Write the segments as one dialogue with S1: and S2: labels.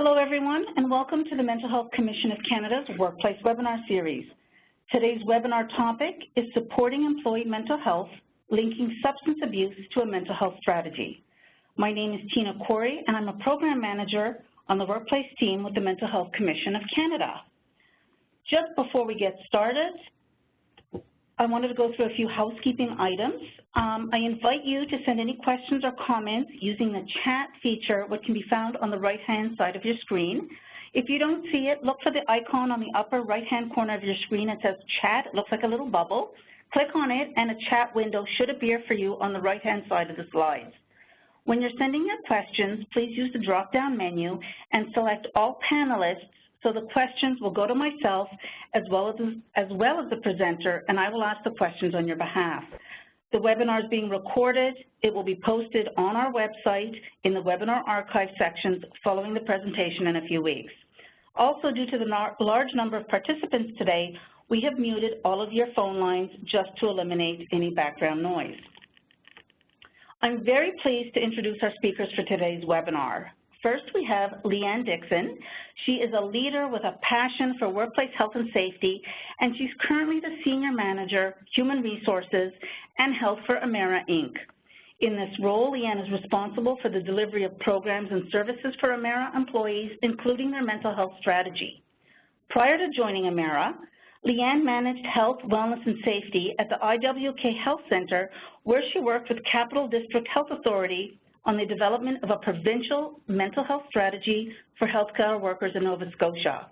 S1: Hello everyone, and welcome to the Mental Health Commission of Canada's Workplace Webinar Series. Today's webinar topic is Supporting Employee Mental Health, Linking Substance Abuse to a Mental Health Strategy. My name is Tina Corey, and I'm a Program Manager on the Workplace team with the Mental Health Commission of Canada. Just before we get started, I wanted to go through a few housekeeping items. I invite you to send any questions or comments using the chat feature, which can be found on the right-hand side of your screen. If you don't see it, look for the icon on the upper right-hand corner of your screen. It says chat. It looks like a little bubble. Click on it, and a chat window should appear for you on the right-hand side of the slides. When you're sending your questions, please use the drop-down menu and select all panelists, so the questions will go to myself as well as the presenter, and I will ask the questions on your behalf. The webinar is being recorded. It will be posted on our website in the webinar archive sections following the presentation in a few weeks. Also, due to the large number of participants today, we have muted all of your phone lines just to eliminate any background noise. I'm very pleased to introduce our speakers for today's webinar. First, we have Leanne Dixon. She is a leader with a passion for workplace health and safety, and she's currently the Senior Manager, Human Resources and Health for Emera, Inc. In this role, Leanne is responsible for the delivery of programs and services for Emera employees, including their mental health strategy. Prior to joining Emera, Leanne managed health, wellness, and safety at the IWK Health Center, where she worked with Capital District Health Authority on the development of a provincial mental health strategy for healthcare workers in Nova Scotia.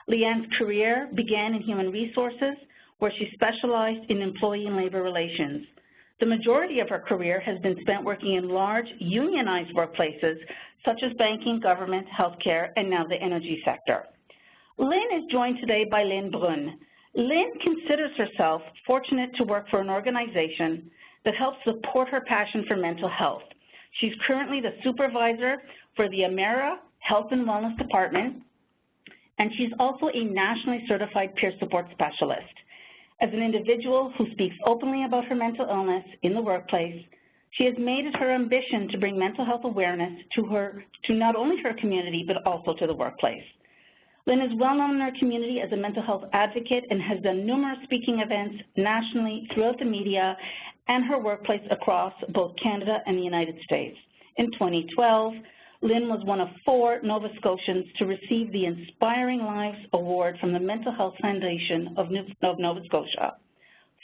S1: Leanne's career began in human resources, where she specialized in employee and labor relations. The majority of her career has been spent working in large unionized workplaces, such as banking, government, healthcare, and now the energy sector. Lynn is joined today by Lynn Brun. Lynn considers herself fortunate to work for an organization that helps support her passion for mental health. She's currently the supervisor for the Emera Health and Wellness Department, and she's also a nationally certified peer support specialist. As an individual who speaks openly about her mental illness in the workplace, she has made it her ambition to bring mental health awareness to not only her community, but also to the workplace. Lynn is well known in her community as a mental health advocate and has done numerous speaking events nationally throughout the media and her workplace across both Canada and the United States. In 2012, Lynn was one of 4 Nova Scotians to receive the Inspiring Lives Award from the Mental Health Foundation of Nova Scotia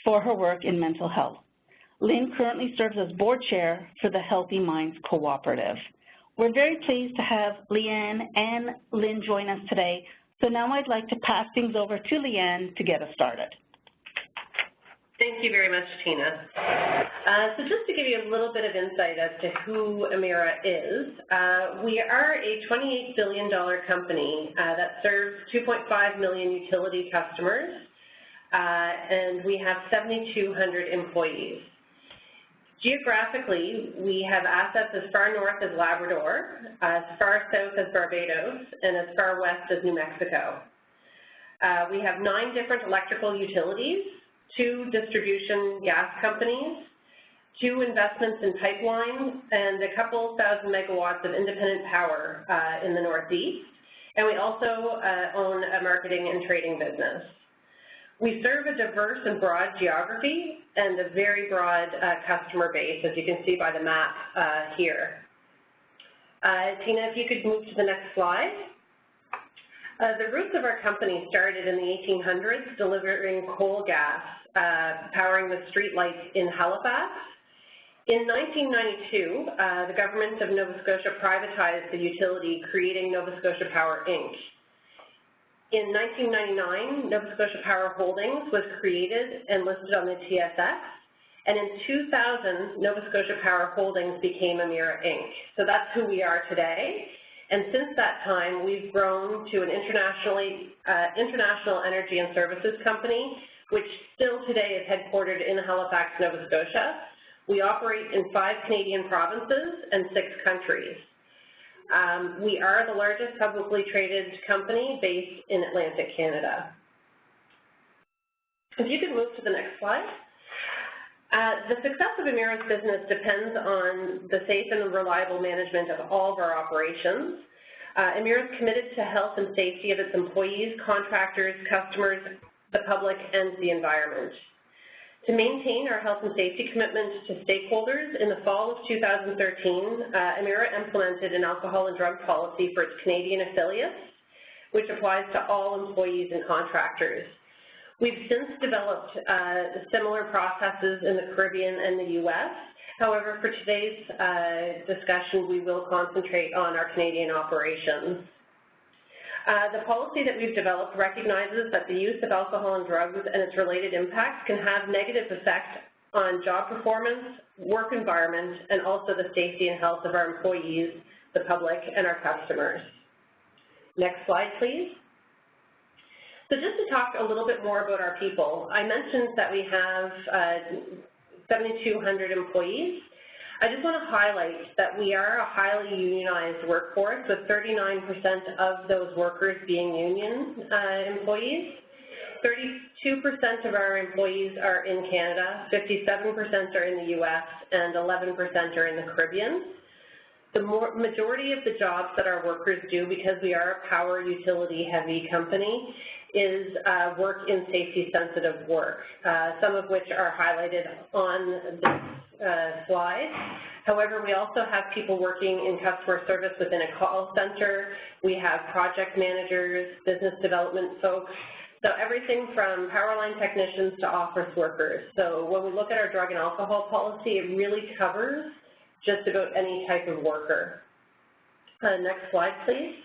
S1: for her work in mental health. Lynn currently serves as board chair for the Healthy Minds Cooperative. We're very pleased to have Leanne and Lynn join us today. So now I'd like to pass things over to Leanne to get us started.
S2: Thank you very much, Tina. So just to give you a little bit of insight as to who Emera is, we are a $28 billion company that serves 2.5 million utility customers, and we have 7,200 employees. Geographically, we have assets as far north as Labrador, as far south as Barbados, and as far west as New Mexico. We have 9 different electrical utilities, 2 distribution gas companies, 2 investments in pipelines, and a couple thousand megawatts of independent power in the Northeast. And we also own a marketing and trading business. We serve a diverse and broad geography and a very broad customer base, as you can see by the map here. Tina, if you could move to the next slide. The roots of our company started in the 1800s, delivering coal gas, powering the street lights in Halifax. In 1992, the government of Nova Scotia privatized the utility, creating Nova Scotia Power, Inc. In 1999, Nova Scotia Power Holdings was created and listed on the TSX, and in 2000, Nova Scotia Power Holdings became Emera, Inc. So that's who we are today. And since that time, we've grown to an international energy and services company, which still today is headquartered in Halifax, Nova Scotia. We operate in 5 Canadian provinces and 6 countries. We are the largest publicly traded company based in Atlantic Canada. If you could move to the next slide. The success of Emera's business depends on the safe and reliable management of all of our operations. Emera is committed to health and safety of its employees, contractors, customers, the public, and the environment. To maintain our health and safety commitment to stakeholders, in the fall of 2013, Emera implemented an alcohol and drug policy for its Canadian affiliates, which applies to all employees and contractors. We've since developed similar processes in the Caribbean and the U.S. However, for today's discussion, we will concentrate on our Canadian operations. The policy that we've developed recognizes that the use of alcohol and drugs and its related impacts can have negative effects on job performance, work environment, and also the safety and health of our employees, the public, and our customers. Next slide, please. So just to talk a little bit more about our people, I mentioned that we have 7,200 employees. I just want to highlight that we are a highly unionized workforce, with 39% of those workers being union employees. 32% of our employees are in Canada, 57% are in the U.S., and 11% are in the Caribbean. The majority of the jobs that our workers do, because we are a power utility heavy company, is work in safety-sensitive work, some of which are highlighted on this slide. However, we also have people working in customer service within a call center. We have project managers, business development folks, so everything from power line technicians to office workers. So when we look at our drug and alcohol policy, it really covers just about any type of worker. Next slide, please.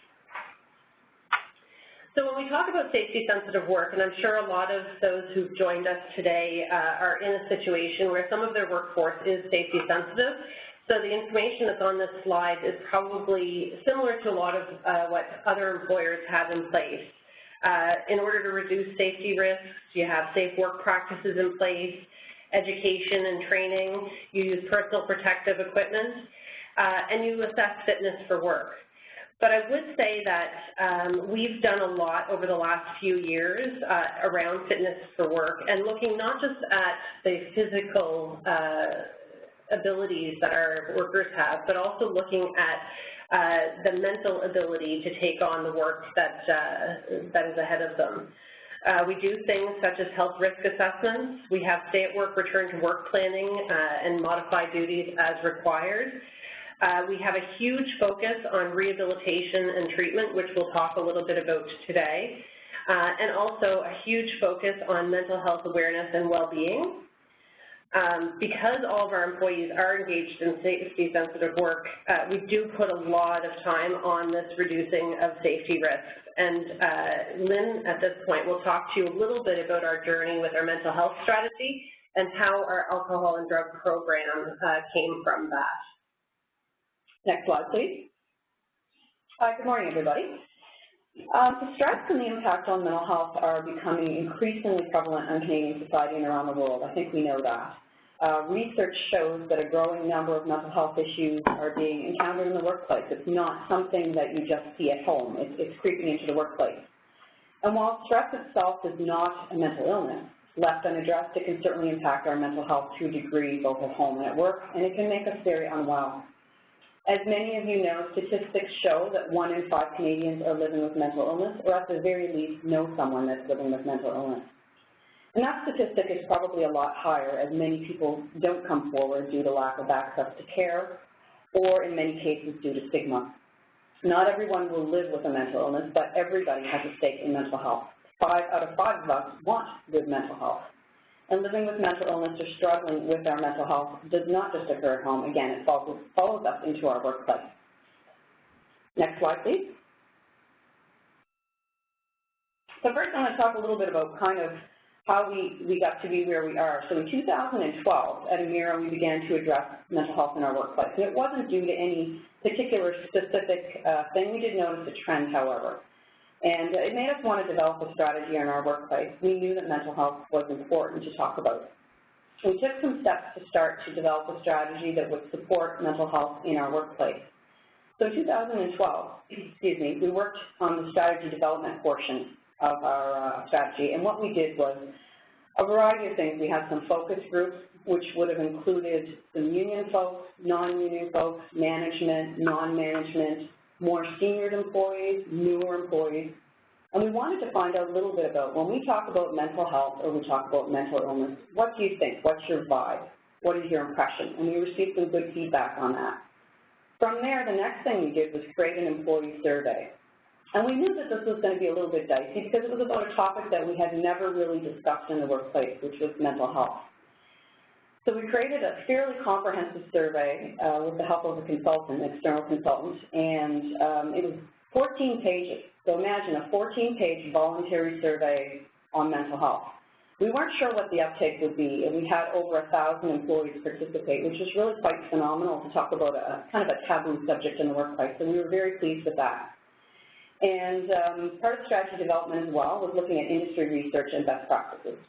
S2: So when we talk about safety-sensitive work, and I'm sure a lot of those who've joined us today are in a situation where some of their workforce is safety-sensitive, so the information that's on this slide is probably similar to a lot of what other employers have in place. In order to reduce safety risks, you have safe work practices in place, education and training, you use personal protective equipment, and you assess fitness for work. But I would say that we've done a lot over the last few years around fitness for work, and looking not just at the physical abilities that our workers have, but also looking at the mental ability to take on the work that is ahead of them. We do things such as health risk assessments. We have stay-at-work, return-to-work planning and modified duties as required. We have a huge focus on rehabilitation and treatment, which we'll talk a little bit about today, and also a huge focus on mental health awareness and well-being. Because all of our employees are engaged in safety-sensitive work, we do put a lot of time on this reducing of safety risks. And Lynn, at this point, will talk to you a little bit about our journey with our mental health strategy and how our alcohol and drug program came from that. Next slide, please. Good morning, everybody. The stress and the impact on mental health are becoming increasingly prevalent in Canadian society and around the world. I think we know that. Research shows that a growing number of mental health issues are being encountered in the workplace. It's not something that you just see at home. It's creeping into the workplace. And while stress itself is not a mental illness, left unaddressed, it can certainly impact our mental health to a degree, both at home and at work, and it can make us very unwell. As many of you know, statistics show that 1 in 5 Canadians are living with mental illness, or at the very least know someone that's living with mental illness. And that statistic is probably a lot higher, as many people don't come forward due to lack of access to care, or in many cases due to stigma. Not everyone will live with a mental illness, but everybody has a stake in mental health. 5 out of 5 of us want good mental health. And living with mental illness or struggling with our mental health does not just occur at home. Again, it follows us into our workplace. Next slide, please. So first I'm going to talk a little bit about kind of how we got to be where we are. So in 2012, at Emera, we began to address mental health in our workplace. And it wasn't due to any particular specific thing. We did notice a trend, however. And it made us want to develop a strategy in our workplace. We knew that mental health was important to talk about. We took some steps to start to develop a strategy that would support mental health in our workplace. So in 2012, we worked on the strategy development portion of our strategy. And what we did was a variety of things. We had some focus groups, which would have included some union folks, non-union folks, management, non-management,
S3: more senior employees, newer employees, and we wanted to find out a little bit about, when we talk about mental health or we talk about mental illness, what do you think? What's your vibe? What is your impression? And we received some good feedback on that. From there, the next thing we did was create an employee survey. And we knew that this was going to be a little bit dicey because it was about a topic that we had never really discussed in the workplace, which was mental health. So we created a fairly comprehensive survey with the help of a consultant, an external consultant, and it was 14 pages. So imagine a 14-page voluntary survey on mental health. We weren't sure what the uptake would be, and we had over 1,000 employees participate, which is really quite phenomenal to talk about a kind of a taboo subject in the workplace, so we were very pleased with that. And part of strategy development as well was looking at industry research and best practices.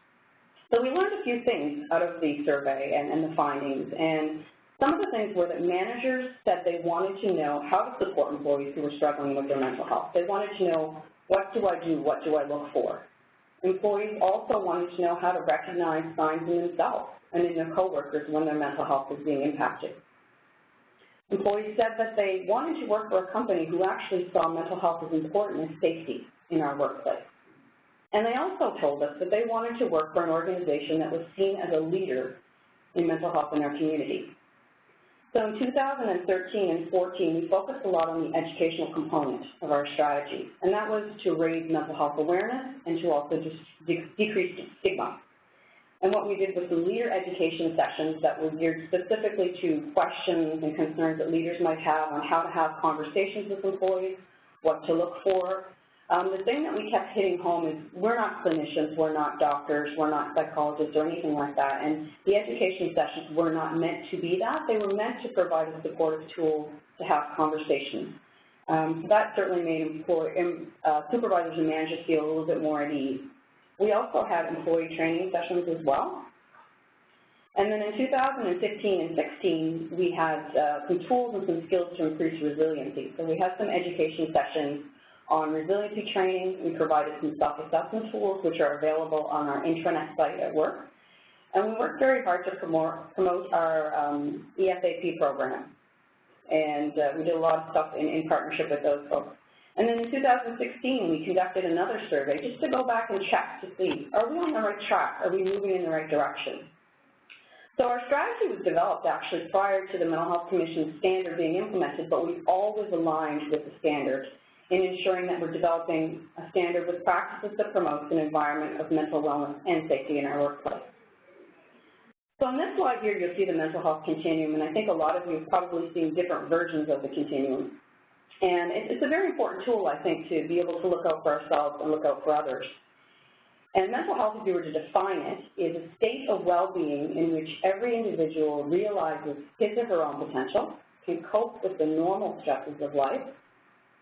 S3: So we learned a few things out of the survey and the findings, and some of the things were that managers said they wanted to know how to support employees who were struggling with their mental health. They wanted to know, what do I do, what do I look for? Employees also wanted to know how to recognize signs in themselves and in their coworkers when their mental health is being impacted. Employees said that they wanted to work for a company who actually saw mental health as important as safety in our workplace. And they also told us that they wanted to work for an organization that was seen as a leader in mental health in our community. So in 2013 and 14, we focused a lot on the educational component of our strategy, and that was to raise mental health awareness and to also decrease stigma. And what we did was some leader education sessions that were geared specifically to questions and concerns that leaders might have on how to have conversations with employees, what to look for. The thing that we kept hitting home is we're not clinicians, we're not doctors, we're not psychologists or anything like that, and the education sessions were not meant to be that. They were meant to provide a supportive tool to have conversations. So that certainly made supervisors and managers feel a little bit more at ease. We also had employee training sessions as well. And then in 2015 and 16, we had some tools and some skills to increase resiliency. So we had some education sessions on resiliency training. We provided some self-assessment tools, which are available on our intranet site at work. And we worked very hard to promote our EFAP program. And we did a lot of stuff in partnership with those folks. And then in 2016, we conducted another survey just to go back and check to see, are we on the right track? Are we moving in the right direction? So our strategy was developed actually prior to the Mental Health Commission's standard being implemented, but we've always aligned with the standard in ensuring that we're developing a standard with practices that promotes an environment of mental wellness and safety in our workplace. So on this slide here, you'll see the mental health continuum, and I think a lot of you have probably seen different versions of the continuum. And it's a very important tool, I think, to be able to look out for ourselves and look out for others. And mental health, if you were to define it, is a state of well-being in which every individual realizes his or her own potential, can cope with the normal stresses of life,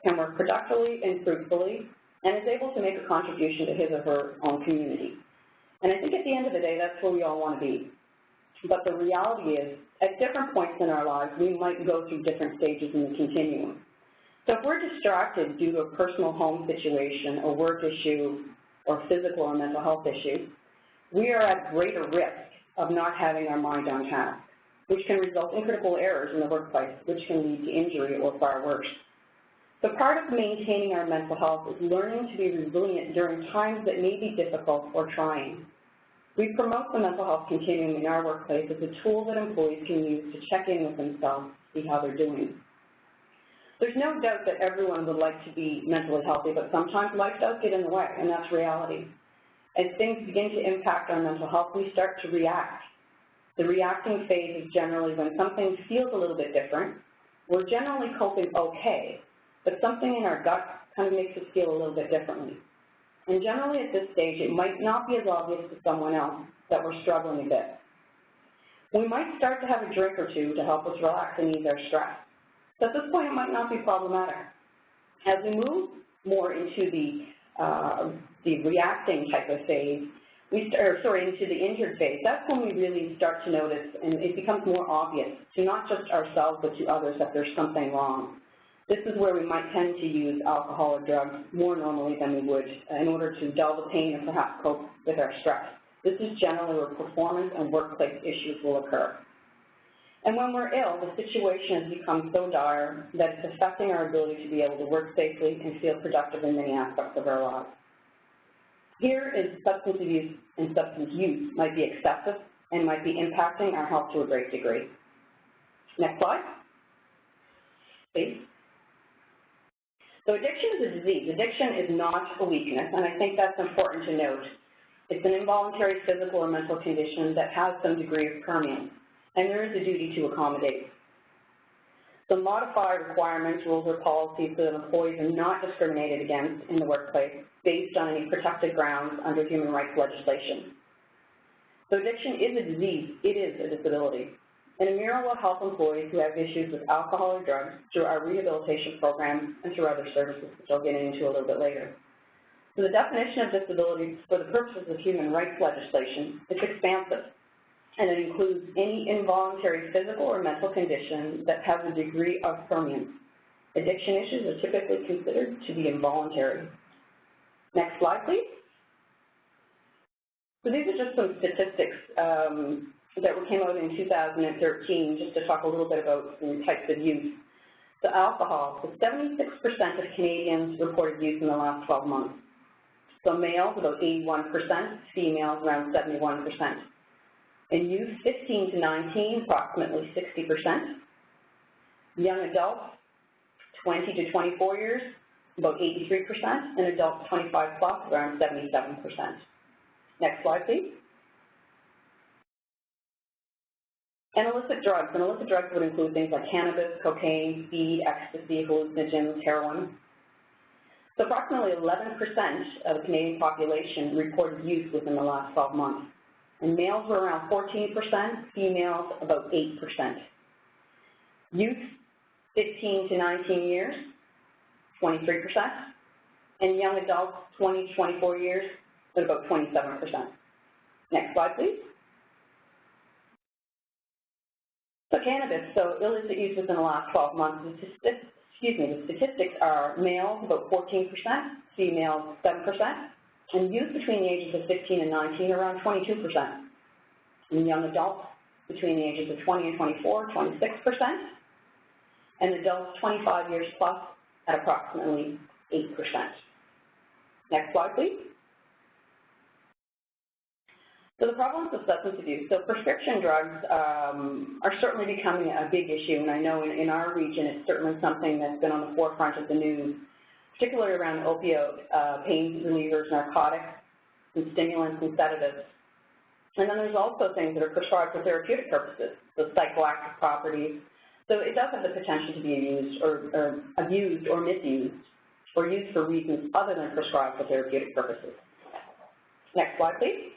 S3: can work productively and fruitfully, and is able to make a contribution to his or her own community. And I think at the end of the day, that's where we all want to be. But the reality is, at different points in our lives, we might go through different stages in the continuum. So if we're distracted due to a personal home situation, a work issue, or physical or mental health issues, we are at greater risk of not having our mind on task, which can result in critical errors in the workplace, which can lead to injury or far worse. So part of maintaining our mental health is learning to be resilient during times that may be difficult or trying. We promote the mental health continuum in our workplace as a tool that employees can use to check in with themselves to see how they're doing. There's no doubt that everyone would like to be mentally healthy, but sometimes life does get in the way, and that's reality. As things begin to impact our mental health, we start to react. The reacting phase is generally when something feels a little bit different. We're generally coping okay, but something in our gut kind of makes us feel a little bit differently. And generally at this stage, it might not be as obvious to someone else that we're struggling a bit. We might start to have a drink or two to help us relax and ease our stress. So at this point, it might not be problematic. As we move more into the reacting type of phase, into the injured phase, that's when we really start to notice, and it becomes more obvious to not just ourselves but to others that there's something wrong. This is where we might tend to use alcohol or drugs more normally than we would in order to dull the pain and perhaps cope with our stress. This is generally where performance and workplace issues will occur. And when we're ill, the situation has become so dire that it's affecting our ability to be able to work safely and feel productive in many aspects of our lives. Here is substance abuse, and substance use might be excessive and might be impacting our health to a great degree. Next slide, please. So addiction is a disease. Addiction is not a weakness, and I think that's important to note. It's an involuntary physical or mental condition that has some degree of permanence, and there is a duty to accommodate. So modify requirements, rules, or policies so that employees are not discriminated against in the workplace based on any protected grounds under human rights legislation. So addiction is a disease. It is a disability. And Emera will help employees who have issues with alcohol or drugs through our rehabilitation programs and through other services, which I'll get into a little bit later. So the definition of disabilities for the purposes of human rights legislation is expansive, and it includes any involuntary physical or mental condition that has a degree of permanence. Addiction issues are typically considered to be involuntary. Next slide, please. So these are just some statistics that came out in 2013, just to talk a little bit about some types of use. So alcohol, so 76% of Canadians reported use in the last 12 months. So males, about 81%, females, around 71%. In youth, 15 to 19, approximately 60%. Young adults, 20 to 24 years, about 83%, and adults 25 plus, around 77%. Next slide, please. And illicit drugs. And illicit drugs would include things like cannabis, cocaine, speed, ecstasy, hallucinogens, heroin. So approximately 11% of the Canadian population reported use within the last 12 months. And males were around 14%, females about 8%. Youth, 15 to 19 years, 23%. And young adults, 20 to 24 years, at about 27%. Next slide, please. So cannabis, so illicit use within the last 12 months, the statistics are males about 14%, females 7%, and youth between the ages of 15 and 19 around 22%. And young adults between the ages of 20 and 24, 26%, and adults 25 years plus at approximately 8%. Next slide, please. So the prevalence of substance abuse. So prescription drugs are certainly becoming a big issue, and I know in our region it's certainly something that's been on the forefront of the news, particularly around opioid, pain relievers, narcotics, and stimulants and sedatives. And then there's also things that are prescribed for therapeutic purposes, so psychoactive properties. So it does have the potential to be used or abused or misused or used for reasons other than prescribed for therapeutic purposes. Next slide, please.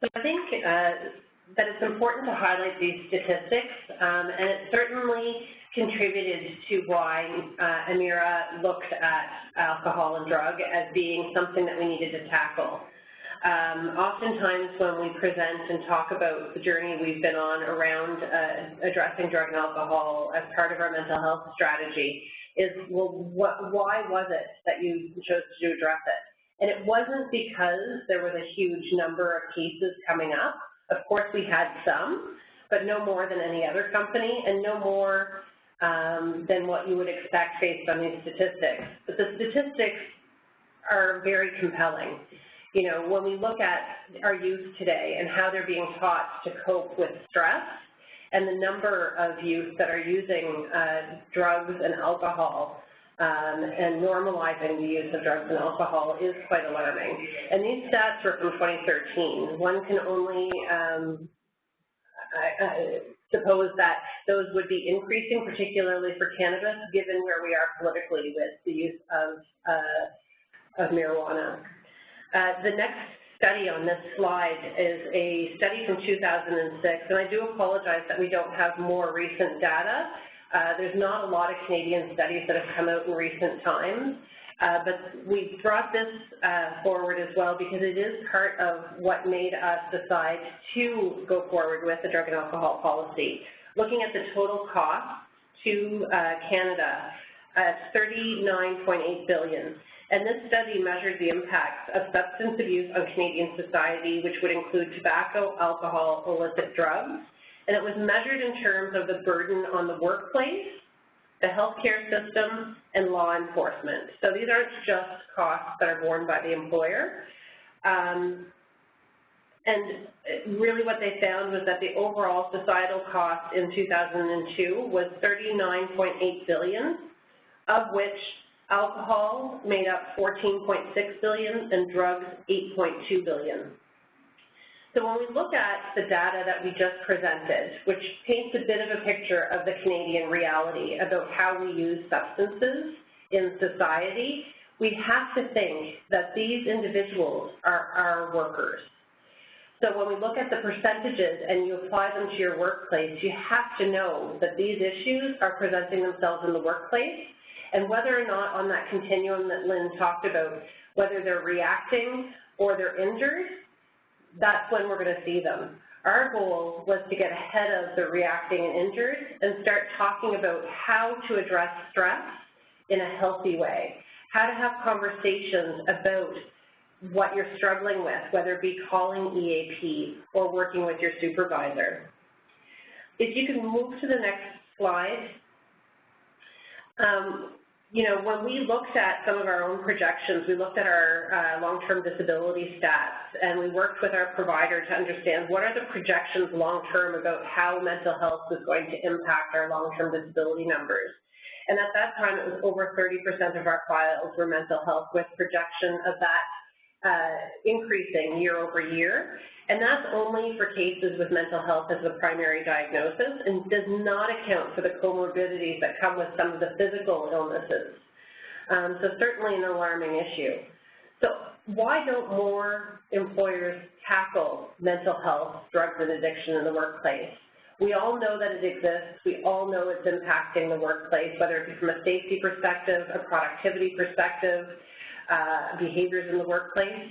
S2: So I think that it's important to highlight these statistics, and it certainly contributed to why Emera looked at alcohol and drug as being something that we needed to tackle. Oftentimes when we present and talk about the journey we've been on around addressing drug and alcohol as part of our mental health strategy is, well, why was it that you chose to address it? And it wasn't because there was a huge number of cases coming up. Of course, we had some, but no more than any other company and no more than what you would expect based on these statistics. But the statistics are very compelling. You know, when we look at our youth today and how they're being taught to cope with stress and the number of youth that are using drugs and alcohol, and normalizing the use of drugs and alcohol is quite alarming. And these stats were from 2013. One can only suppose that those would be increasing, particularly for cannabis, given where we are politically with the use of marijuana. The next study on this slide is a study from 2006, and I do apologize that we don't have more recent data. There's not a lot of Canadian studies that have come out in recent times, but we brought this forward as well because it is part of what made us decide to go forward with the drug and alcohol policy. Looking at the total cost to Canada at $39.8 billion. And this study measured the impacts of substance abuse on Canadian society, which would include tobacco, alcohol, illicit drugs. And it was measured in terms of the burden on the workplace, the healthcare system, and law enforcement. So these aren't just costs that are borne by the employer. And really what they found was that the overall societal cost in 2002 was $39.8 billion, of which alcohol made up $14.6 billion and drugs $8.2 billion. So when we look at the data that we just presented, which paints a bit of a picture of the Canadian reality about how we use substances in society, we have to think that these individuals are our workers. So when we look at the percentages and you apply them to your workplace, you have to know that these issues are presenting themselves in the workplace, and whether or not on that continuum that Lynn talked about, whether they're reacting or they're injured, that's when we're going to see them. Our goal was to get ahead of the reacting and injured and start talking about how to address stress in a healthy way, how to have conversations about what you're struggling with, whether it be calling EAP or working with your supervisor. If you can move to the next slide. You know, when we looked at some of our own projections, we looked at our long-term disability stats, and we worked with our provider to understand what are the projections long-term about how mental health was going to impact our long-term disability numbers. And at that time, it was over 30% of our files were mental health, with projection of that increasing year over year. And that's only for cases with mental health as the primary diagnosis, and does not account for the comorbidities that come with some of the physical illnesses. So certainly an alarming issue. So why don't more employers tackle mental health, drugs, and addiction in the workplace? We all know that it exists. We all know it's impacting the workplace, whether it be from a safety perspective, a productivity perspective, behaviors in the workplace.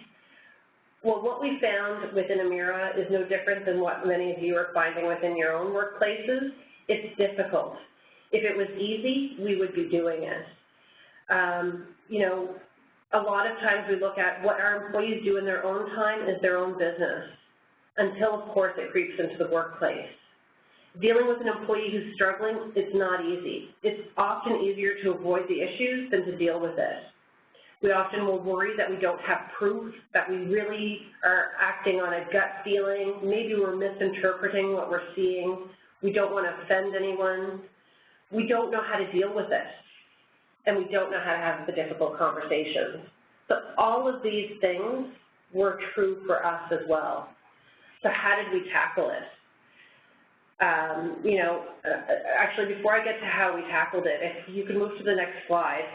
S2: Well, what we found within Amira is no different than what many of you are finding within your own workplaces. It's difficult. If it was easy, we would be doing it. You know, a lot of times we look at what our employees do in their own time is their own business, until, of course, it creeps into the workplace. Dealing with an employee who's struggling, it's not easy. It's often easier to avoid the issues than to deal with it. We often will worry that we don't have proof, that we really are acting on a gut feeling. Maybe we're misinterpreting what we're seeing. We don't want to offend anyone. We don't know how to deal with it, and we don't know how to have the difficult conversations. So all of these things were true for us as well. So how did we tackle it? You know, actually, before I get to how we tackled it, if you can move to the next slide.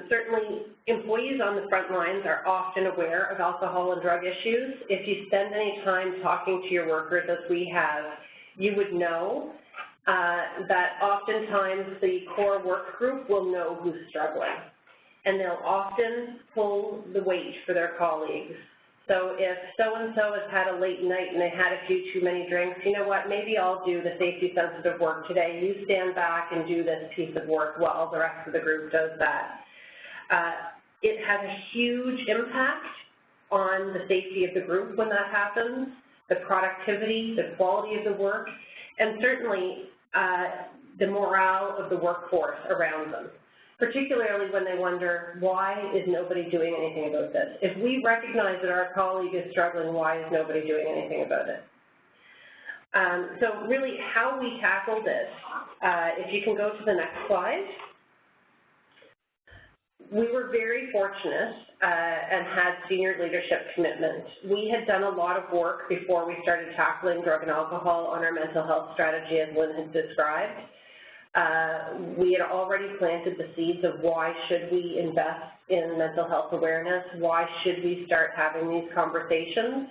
S2: Certainly, employees on the front lines are often aware of alcohol and drug issues. If you spend any time talking to your workers, as we have, you would know that oftentimes the core work group will know who's struggling, and they'll often pull the weight for their colleagues. So if so-and-so has had a late night and they had a few too many drinks, you know what, maybe I'll do the safety-sensitive work today. You stand back and do this piece of work while the rest of the group does that. It has a huge impact on the safety of the group when that happens, the productivity, the quality of the work, and certainly the morale of the workforce around them, particularly when they wonder, why is nobody doing anything about this? If we recognize that our colleague is struggling, why is nobody doing anything about it? So really, how we tackle this, if you can go to the next slide. We were very fortunate and had senior leadership commitment. We had done a lot of work before we started tackling drug and alcohol on our mental health strategy, as Lynn had described. We had already planted the seeds of why should we invest in mental health awareness, why should we start having these conversations.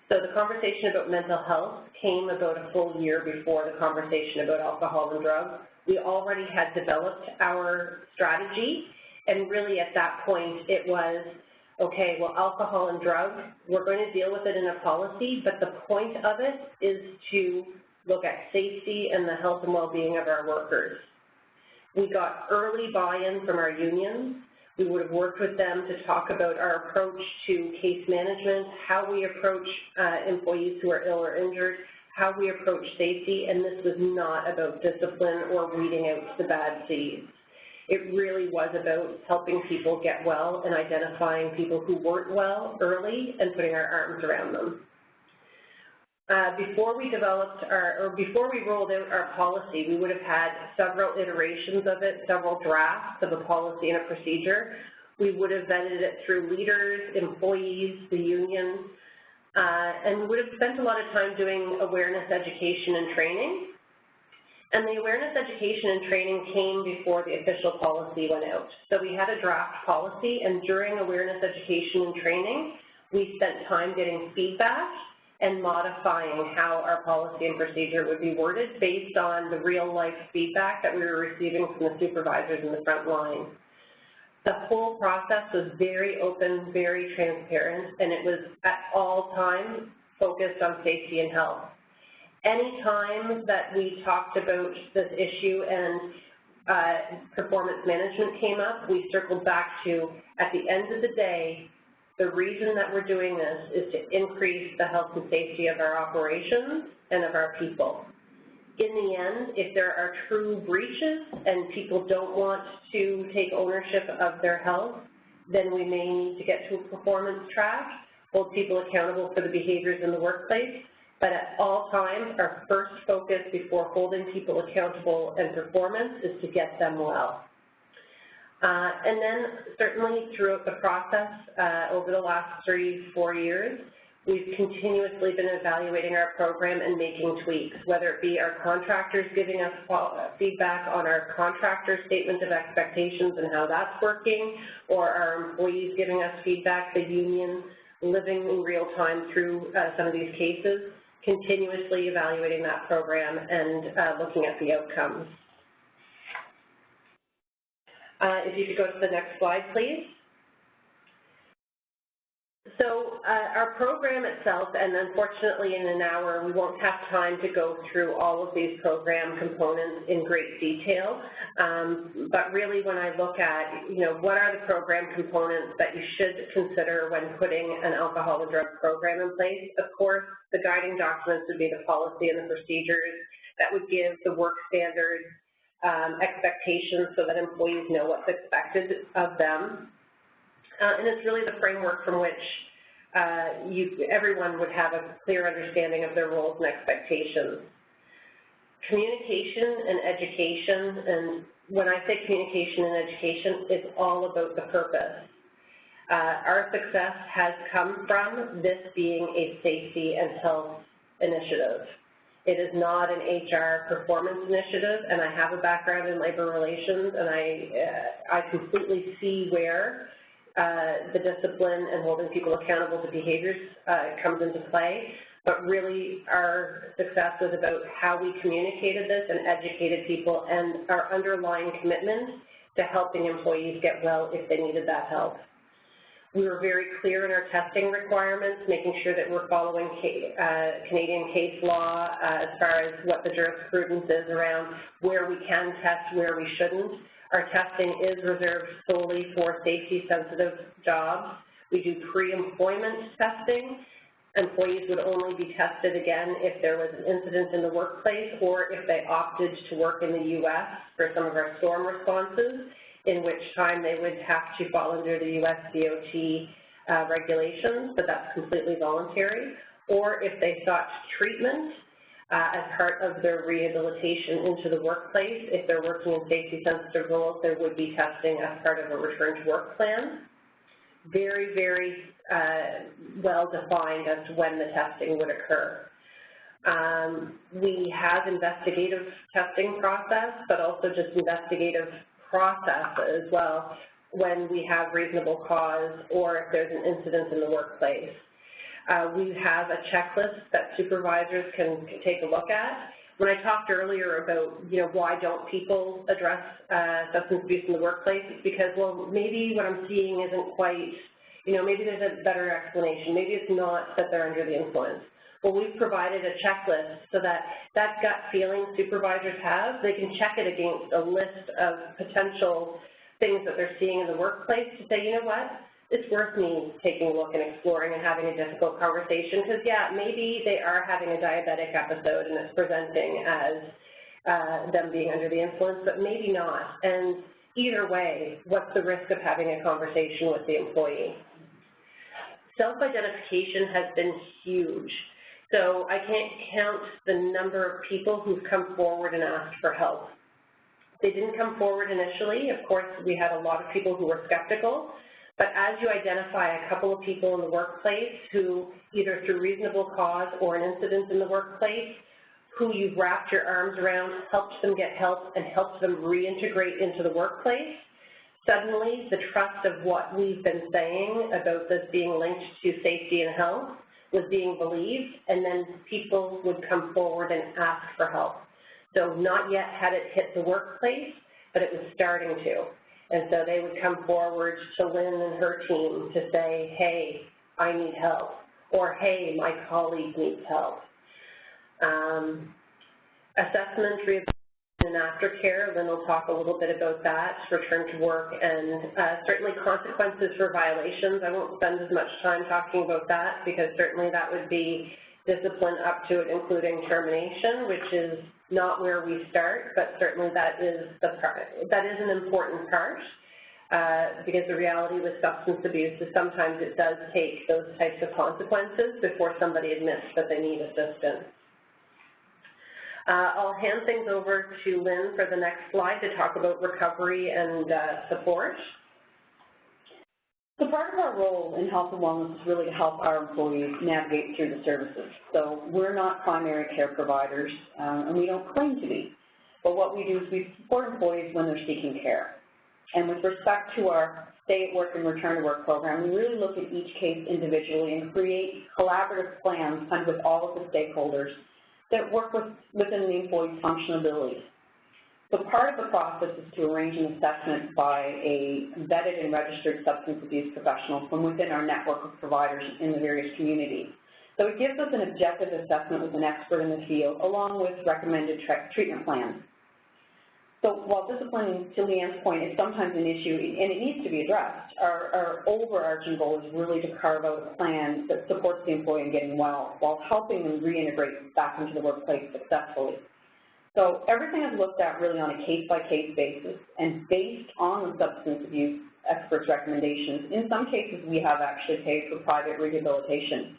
S2: So the conversation about mental health came about a full year before the conversation about alcohol and drugs. We already had developed our strategy, and really at that point it was, okay, well, alcohol and drugs, we're going to deal with it in a policy, but the point of it is to look at safety and the health and well-being of our workers. We got early buy-in from our unions. We would have worked with them to talk about our approach to case management, how we approach employees who are ill or injured, how we approach safety, and this was not about discipline or weeding out the bad seeds. It really was about helping people get well and identifying people who weren't well early and putting our arms around them. Before we rolled out our policy, we would have had several iterations of it, several drafts of a policy and a procedure. We would have vetted it through leaders, employees, the union, and we would have spent a lot of time doing awareness, education, and training. And the awareness, education, and training came before the official policy went out. So we had a draft policy, and during awareness, education, and training, we spent time getting feedback and modifying how our policy and procedure would be worded based on the real-life feedback that we were receiving from the supervisors in the front line. The whole process was very open, very transparent, and it was at all times focused on safety and health. Any time that we talked about this issue and performance management came up, we circled back to, at the end of the day, the reason that we're doing this is to increase the health and safety of our operations and of our people. In the end, if there are true breaches and people don't want to take ownership of their health, then we may need to get to a performance track, hold people accountable for the behaviors in the workplace, but at all times, our first focus before holding people accountable and performance is to get them well. And then certainly throughout the process, over the last 3-4 years, we've continuously been evaluating our program and making tweaks, whether it be our contractors giving us feedback on our contractor statement of expectations and how that's working, or our employees giving us feedback, the union living in real time through some of these cases, continuously evaluating that program and looking at the outcomes. If you could go to the next slide, please. So our program itself, and unfortunately in an hour we won't have time to go through all of these program components in great detail, but really when I look at, what are the program components that you should consider when putting an alcohol and drug program in place, of course the guiding documents would be the policy and the procedures that would give the work standards, expectations so that employees know what's expected of them. And it's really the framework from which everyone would have a clear understanding of their roles and expectations. Communication and education, and when I say communication and education, it's all about the purpose. Our success has come from this being a safety and health initiative. It is not an HR performance initiative, and I have a background in labor relations, and I completely see where the discipline and holding people accountable to behaviors comes into play, but really our success was about how we communicated this and educated people and our underlying commitment to helping employees get well if they needed that help. We were very clear in our testing requirements, making sure that we're following Canadian case law as far as what the jurisprudence is around where we can test, where we shouldn't. Our testing is reserved solely for safety-sensitive jobs. We do pre-employment testing. Employees would only be tested again if there was an incident in the workplace or if they opted to work in the U.S. for some of our storm responses, in which time they would have to fall under the U.S. DOT regulations, but that's completely voluntary, or if they sought treatment as part of their rehabilitation into the workplace. If they're working in safety-sensitive roles, there would be testing as part of a return-to-work plan. Very, very well-defined as to when the testing would occur. We have investigative testing process, but also just investigative process as well when we have reasonable cause or if there's an incident in the workplace. We have a checklist that supervisors can take a look at. When I talked earlier about, why don't people address substance abuse in the workplace, it's because, well, maybe what I'm seeing isn't quite, maybe there's a better explanation. Maybe it's not that they're under the influence. Well, we've provided a checklist so that that gut feeling supervisors have, they can check it against a list of potential things that they're seeing in the workplace to say, you know what, it's worth me taking a look and exploring and having a difficult conversation, because, yeah, maybe they are having a diabetic episode and it's presenting as them being under the influence, but maybe not. And either way, what's the risk of having a conversation with the employee? Self-identification has been huge. So I can't count the number of people who've come forward and asked for help. They didn't come forward initially. Of course, we had a lot of people who were skeptical. But as you identify a couple of people in the workplace who, either through reasonable cause or an incident in the workplace, who you've wrapped your arms around, helped them get help, and helped them reintegrate into the workplace, suddenly the trust of what we've been saying about this being linked to safety and health was being believed, and then people would come forward and ask for help. So not yet had it hit the workplace, but it was starting to. And so they would come forward to Lynn and her team to say, hey, I need help, or hey, my colleague needs help. Assessment, rehabilitation, and aftercare, Lynn will talk a little bit about that, return to work, and certainly consequences for violations. I won't spend as much time talking about that because certainly that would be discipline up to it, including termination, which is not where we start, but certainly that is an important part because the reality with substance abuse is sometimes it does take those types of consequences before somebody admits that they need assistance. I'll hand things over to Lynn for the next slide to talk about recovery and support.
S3: So part of our role in health and wellness is really to help our employees navigate through the services. So we're not primary care providers, and we don't claim to be. But what we do is we support employees when they're seeking care. And with respect to our Stay at Work and Return to Work program, we really look at each case individually and create collaborative plans with all of the stakeholders that work within the employee's functional abilities. So part of the process is to arrange an assessment by a vetted and registered substance abuse professional from within our network of providers in the various communities. So it gives us an objective assessment with an expert in the field, along with recommended treatment plans. So while discipline, to Leanne's point, is sometimes an issue, and it needs to be addressed, our overarching goal is really to carve out a plan that supports the employee in getting well, while helping them reintegrate back into the workplace successfully. So everything is looked at really on a case-by-case basis, and based on the substance abuse experts' recommendations. In some cases, we have actually paid for private rehabilitation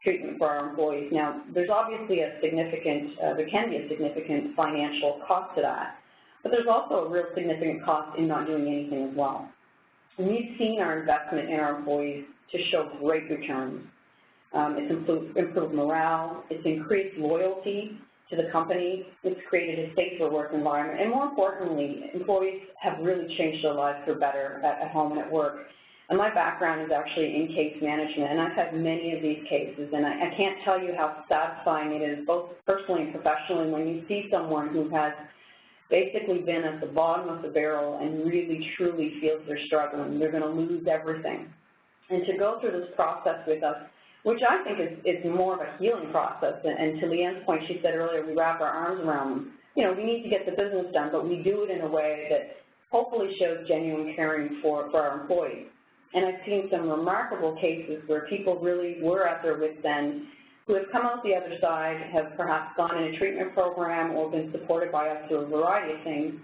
S3: treatment for our employees. Now, there's obviously a significant, there can be a significant financial cost to that, but there's also a real significant cost in not doing anything as well. And we've seen our investment in our employees to show great returns. It's improved morale, it's increased loyalty to the company, it's created a safer work environment, and more importantly, employees have really changed their lives for better at home and at work. And my background is actually in case management, and I've had many of these cases, and I can't tell you how satisfying it is, both personally and professionally, when you see someone who has basically been at the bottom of the barrel and really truly feels they're struggling, they're going to lose everything. And to go through this process with us, which I think is more of a healing process, and to Leanne's point, she said earlier, we wrap our arms around them. You know, we need to get the business done, but we do it in a way that hopefully shows genuine caring for our employees. And I've seen some remarkable cases where people really were at their wits' end, who have come out the other side, have perhaps gone in a treatment program or been supported by us through a variety of things,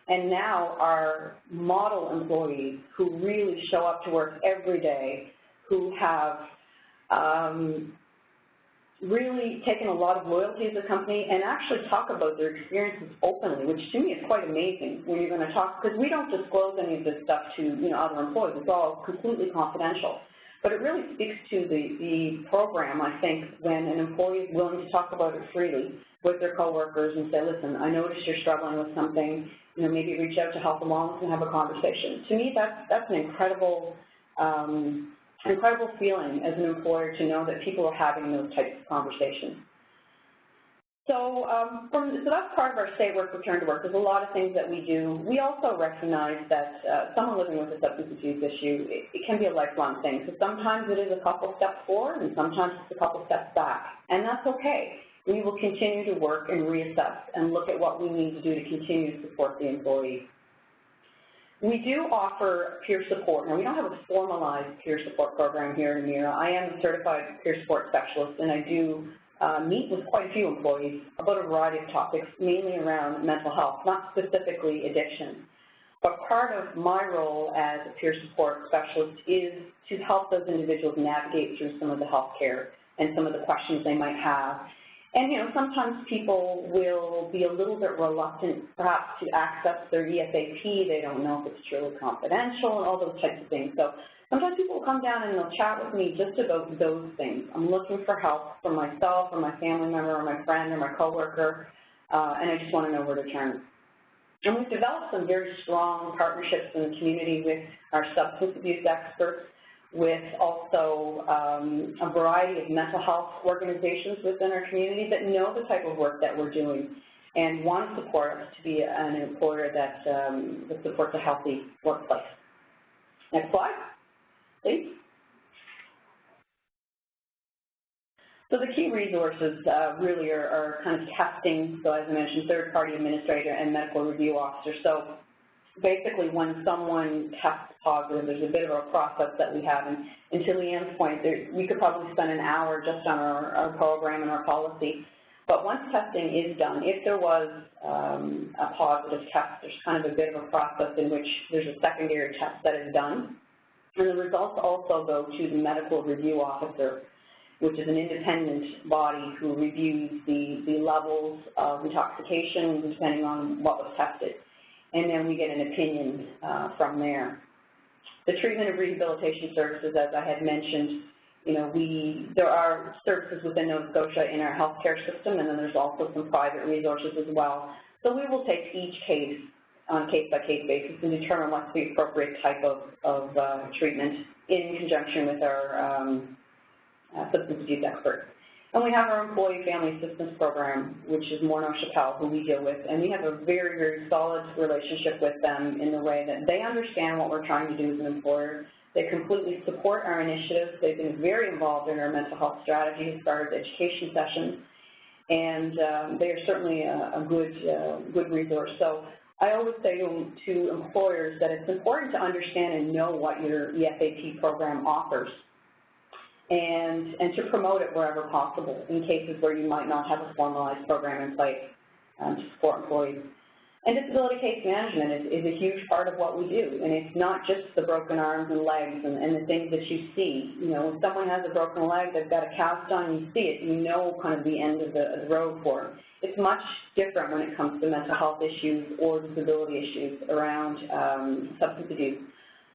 S3: and now are model employees who really show up to work every day, who have really taken a lot of loyalty as a company and actually talk about their experiences openly, which to me is quite amazing when you're going to talk, because we don't disclose any of this stuff to other employees. It's all completely confidential. But it really speaks to the program, I think, when an employee is willing to talk about it freely with their coworkers and say, listen, I noticed you're struggling with something, maybe reach out to Health and Wellness and have a conversation. To me, that's an incredible feeling as an employer to know that people are having those types of conversations. So that's part of our Stay at Work, Return to Work. There's a lot of things that we do. We also recognize that someone living with a substance abuse issue, it can be a lifelong thing. So sometimes it is a couple steps forward and sometimes it's a couple steps back, and that's okay. We will continue to work and reassess and look at what we need to do to continue to support the employee. We do offer peer support. Now, we don't have a formalized peer support program here in EMERA. I am a certified peer support specialist, and I do meet with quite a few employees about a variety of topics, mainly around mental health, not specifically addiction. But part of my role as a peer support specialist is to help those individuals navigate through some of the health care and some of the questions they might have. And, you know, sometimes people will be a little bit reluctant, perhaps, to access their EFAP. They don't know if it's truly confidential and all those types of things. So sometimes people will come down and they'll chat with me just about those things. I'm looking for help from myself or my family member or my friend or my coworker, and I just want to know where to turn. And we've developed some very strong partnerships in the community with our substance abuse experts, with also a variety of mental health organizations within our community that know the type of work that we're doing and want to support us to be an employer that supports a healthy workplace. Next slide, please. So the key resources really are kind of testing, so as I mentioned, third-party administrator and medical review officer. So basically, when someone tests positive, there's a bit of a process that we have. And to Leanne's point, we could probably spend an hour just on our program and our policy. But once testing is done, if there was a positive test, there's kind of a bit of a process in which there's a secondary test that is done. And the results also go to the medical review officer, which is an independent body who reviews the levels of intoxication depending on what was tested. And then we get an opinion from there. The treatment and rehabilitation services, as I had mentioned, you know, there are services within Nova Scotia in our healthcare system, and then there's also some private resources as well. So we will take each case on a case-by-case basis and determine what's the appropriate type of treatment in conjunction with our substance abuse experts. And we have our Employee Family Assistance Program, which is Morneau Chappelle, who we deal with, and we have a very, very solid relationship with them in the way that they understand what we're trying to do as an employer. They completely support our initiatives. They've been very involved in our mental health strategy as far as education sessions, and they are certainly a good resource. So I always say to employers that it's important to understand and know what your EFAP program offers, and to promote it wherever possible in cases where you might not have a formalized program in place to support employees. And disability case management is a huge part of what we do, and it's not just the broken arms and legs and the things that you see. You know, when someone has a broken leg, they've got a cast on, you see it, you know kind of the end of the road for them. It's much different when it comes to mental health issues or disability issues around substance abuse.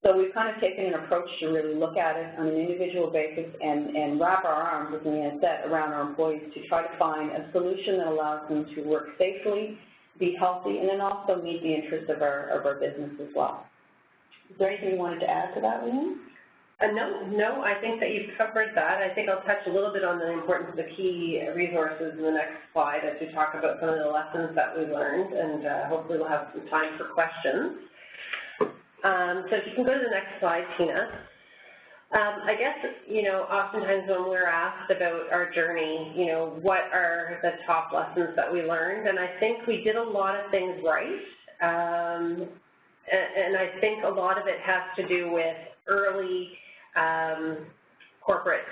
S3: So we've kind of taken an approach to really look at it on an individual basis and wrap our arms, as Leanne said, around our employees to try to find a solution that allows them to work safely, be healthy, and then also meet the interests of our business as well. Is there anything you wanted to add to that, Leanne?
S2: No, I think that you've covered that. I think I'll touch a little bit on the importance of the key resources in the next slide as we talk about some of the lessons that we learned, and hopefully we'll have some time for questions. So if you can go to the next slide, Tina. I guess, you know, oftentimes when we're asked about our journey, you know, what are the top lessons that we learned? And I think we did a lot of things right. And I think a lot of it has to do with early corporate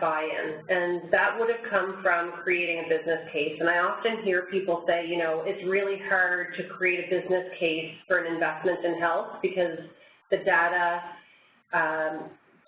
S2: buy-in. And that would have come from creating a business case. And I often hear people say, you know, it's really hard to create a business case for an investment in health because the data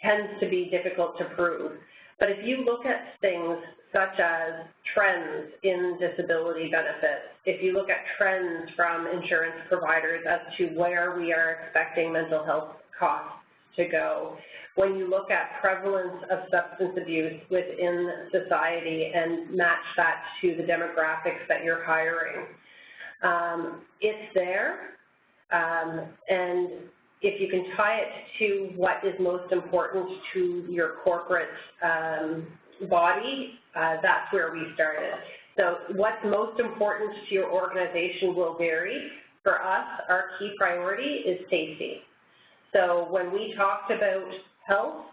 S2: tends to be difficult to prove. But if you look at things such as trends in disability benefits, if you look at trends from insurance providers as to where we are expecting mental health costs to go, when you look at prevalence of substance abuse within society and match that to the demographics that you're hiring, it's there. And if you can tie it to what is most important to your corporate body, that's where we started. So what's most important to your organization will vary. For us, our key priority is safety. So when we talked about health,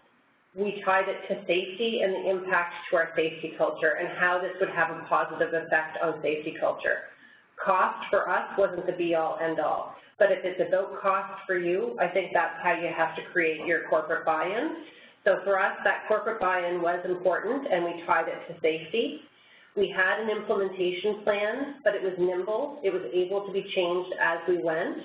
S2: we tied it to safety and the impact to our safety culture and how this would have a positive effect on safety culture. Cost for us wasn't the be-all, end-all. But if it's about cost for you, I think that's how you have to create your corporate buy-in. So for us, that corporate buy-in was important, and we tied it to safety. We had an implementation plan, but it was nimble. It was able to be changed as we went,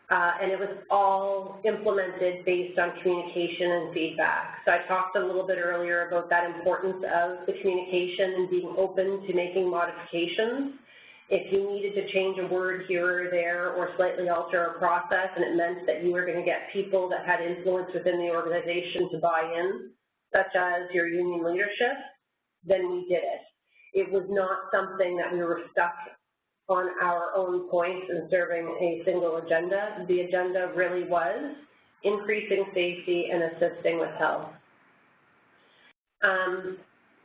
S2: and it was all implemented based on communication and feedback. So I talked a little bit earlier about that importance of the communication and being open to making modifications. If you needed to change a word here or there or slightly alter a process and it meant that you were going to get people that had influence within the organization to buy in, such as your union leadership, then we did it. It was not something that we were stuck on our own points and serving a single agenda. The agenda really was increasing safety and assisting with health.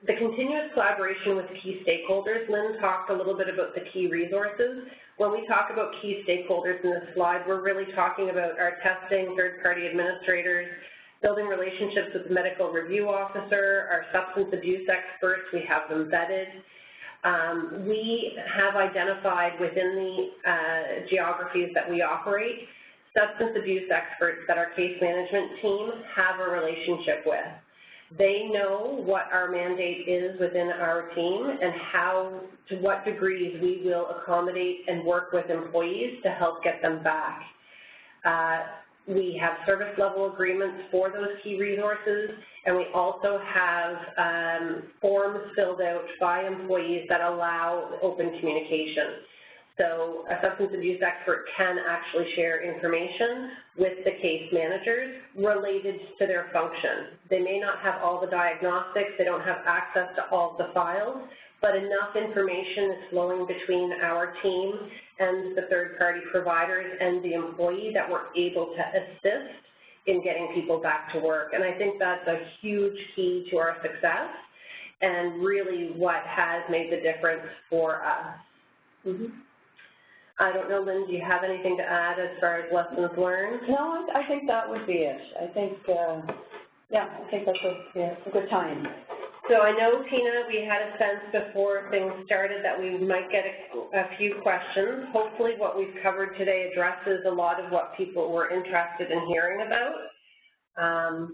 S2: The continuous collaboration with key stakeholders, Lynn talked a little bit about the key resources. When we talk about key stakeholders in this slide, we're really talking about our testing, third-party administrators, building relationships with the medical review officer, our substance abuse experts, we have them vetted. We have identified within the geographies that we operate substance abuse experts that our case management team have a relationship with. They know what our mandate is within our team and how, to what degrees we will accommodate and work with employees to help get them back. We have service level agreements for those key resources, and we also have forms filled out by employees that allow open communication. So a substance abuse expert can actually share information with the case managers related to their function. They may not have all the diagnostics, they don't have access to all the files, but enough information is flowing between our team and the third-party providers and the employee that we're able to assist in getting people back to work. And I think that's a huge key to our success and really what has made the difference for us. I don't know, Lynn, do you have anything to add as far as lessons learned?
S3: No, I think that would be it. I think, yeah, I think that's a good time.
S2: So I know, Tina, we had a sense before things started that we might get a few questions. Hopefully what we've covered today addresses a lot of what people were interested in hearing about.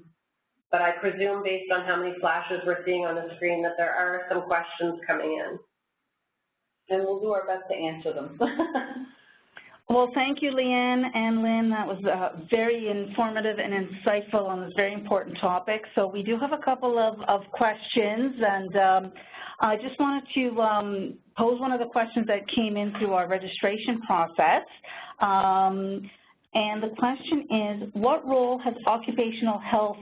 S2: But I presume based on how many flashes we're seeing on the screen that there are some questions coming in.
S3: And we'll do our best to answer them.
S1: Well, thank you, Leanne and Lynn. That was very informative and insightful on this very important topic. So we do have a couple of questions, and I just wanted to pose one of the questions that came in through our registration process. And the question is, what role has occupational health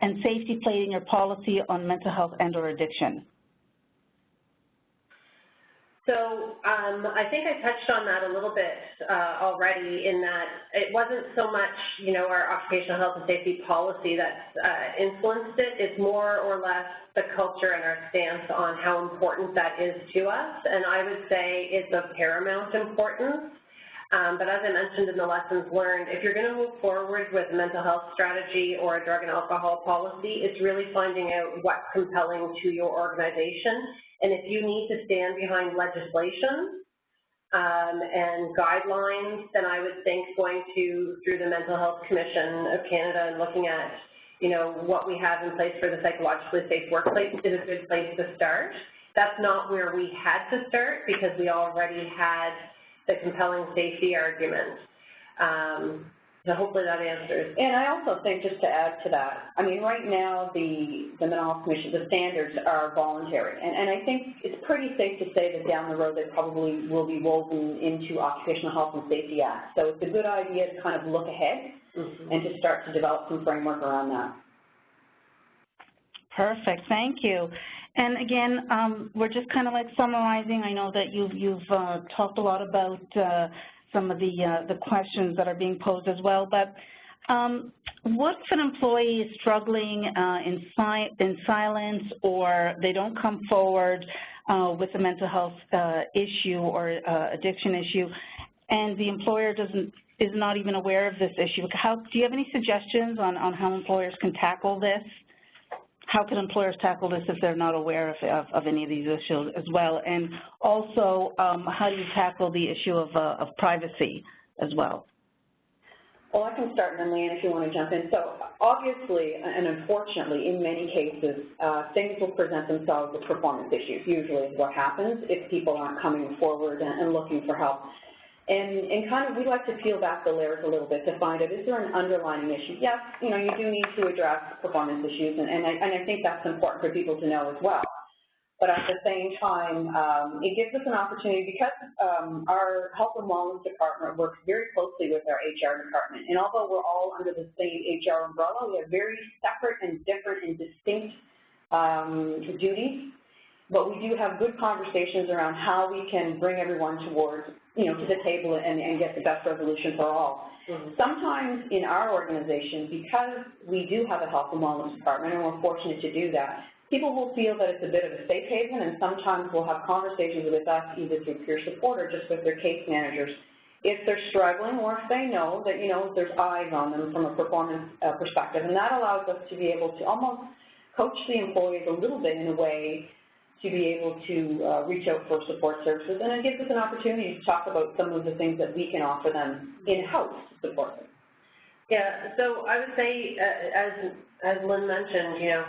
S1: and safety played in your policy on mental health and/or addiction?
S2: So I think I touched on that a little bit already in that it wasn't so much, you know, our occupational health and safety policy that influenced it. It's more or less the culture and our stance on how important that is to us. And I would say it's of paramount importance. But as I mentioned in the lessons learned, if you're going to move forward with a mental health strategy or a drug and alcohol policy, it's really finding out what's compelling to your organization. And if you need to stand behind legislation and guidelines, then I would think going through the Mental Health Commission of Canada and looking at, you know, what we have in place for the psychologically safe workplace is a good place to start. That's not where we had to start because we already had the compelling safety argument. So hopefully that answers.
S3: And I also think, just to add to that, I mean, right now the Mental Health Commission, the standards are voluntary. And I think it's pretty safe to say that down the road they probably will be woven into Occupational Health and Safety Act. So it's a good idea to kind of look ahead and to start to develop some framework around that.
S1: Perfect, thank you. And again, we're just kind of like summarizing. I know that you've talked a lot about some of the questions that are being posed as well, but what if an employee is struggling in silence or they don't come forward? with a mental health issue or addiction issue, and the employer is not even aware of this issue. Do you have any suggestions on how employers can tackle this? How can employers tackle this if they're not aware of any of these issues as well? And also, how do you tackle the issue of privacy as well?
S3: Well, I can start, and then Leanne, if you want to jump in. So obviously, and unfortunately, in many cases, things will present themselves as performance issues, usually is what happens if people aren't coming forward and looking for help. And kind of, we like to peel back the layers a little bit to find out, is there an underlying issue? Yes, you know, you do need to address performance issues, and I think that's important for people to know as well. But at the same time, it gives us an opportunity, because our health and wellness department works very closely with our HR department. And although we're all under the same HR umbrella, we have very separate and different and distinct duties. But we do have good conversations around how we can bring everyone towards, you know, to the table and get the best resolution for all. Mm-hmm. Sometimes in our organization, because we do have a health and wellness department, and we're fortunate to do that, people will feel that it's a bit of a safe haven, and sometimes we'll have conversations with us either through peer support or just with their case managers if they're struggling, or if they know that, you know, there's eyes on them from a performance perspective. And that allows us to be able to almost coach the employees a little bit in a way to be able to reach out for support services. And it gives us an opportunity to talk about some of the things that we can offer them in-house to support them.
S2: Yeah, so I would say, as Lynn mentioned, you know,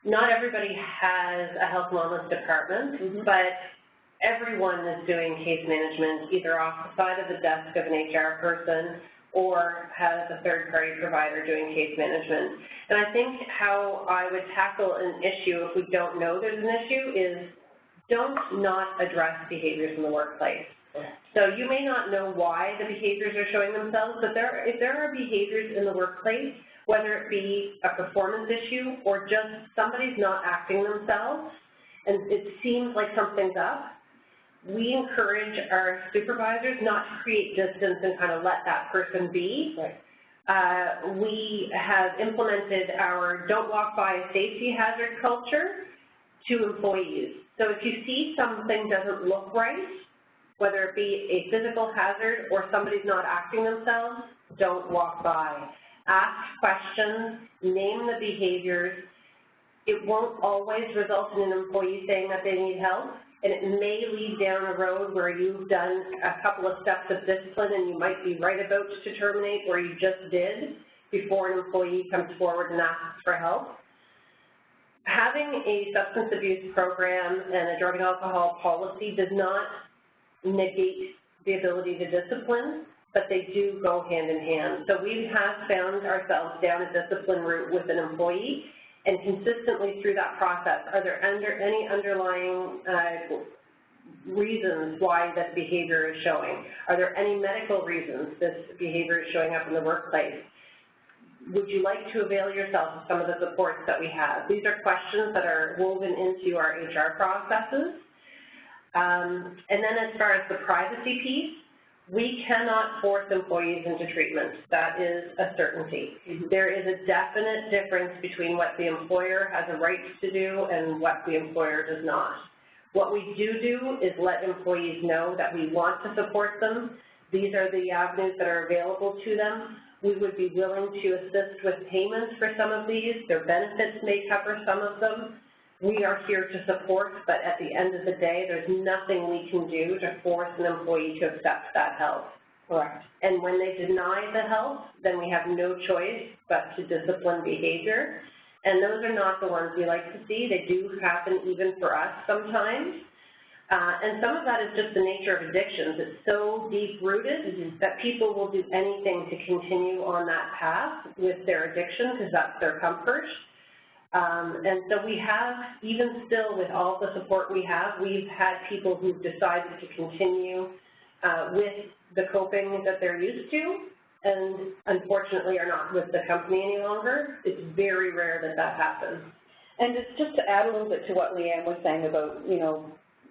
S2: not everybody has a health and wellness department, mm-hmm. but everyone is doing case management either off the side of the desk of an HR person or has a third-party provider doing case management. And I think how I would tackle an issue if we don't know there's an issue is don't not address behaviors in the workplace. So you may not know why the behaviors are showing themselves, but if there are behaviors in the workplace, whether it be a performance issue or just somebody's not acting themselves and it seems like something's up, we encourage our supervisors not to create distance and kind of let that person be. Right. We have implemented our don't walk by a safety hazard culture to employees. So if you see something doesn't look right, whether it be a physical hazard or somebody's not acting themselves, don't walk by. Ask questions, name the behaviors. It won't always result in an employee saying that they need help, and it may lead down a road where you've done a couple of steps of discipline and you might be right about to terminate, or you just did, before an employee comes forward and asks for help. Having a substance abuse program and a drug and alcohol policy does not negate the ability to discipline, but they do go hand in hand. So we have found ourselves down a discipline route with an employee, and consistently through that process, are there any underlying reasons why this behavior is showing? Are there any medical reasons this behavior is showing up in the workplace? Would you like to avail yourself of some of the supports that we have? These are questions that are woven into our HR processes. And then as far as the privacy piece, we cannot force employees into treatment. That is a certainty. Mm-hmm. There is a definite difference between what the employer has a right to do and what the employer does not. What we do is let employees know that we want to support them. These are the avenues that are available to them. We would be willing to assist with payments for some of these. Their benefits may cover some of them. We are here to support, but at the end of the day, there's nothing we can do to force an employee to accept that help. Correct. And when they deny the help, then we have no choice but to discipline behavior. And those are not the ones we like to see. They do happen even for us sometimes. And some of that is just the nature of addictions. It's so deep-rooted that people will do anything to continue on that path with their addiction because that's their comfort. And so we have, even still with all the support we have, we've had people who've decided to continue with the coping that they're used to and unfortunately are not with the company any longer. It's very rare that that happens.
S3: And just to add a little bit to what Leanne was saying about, you know,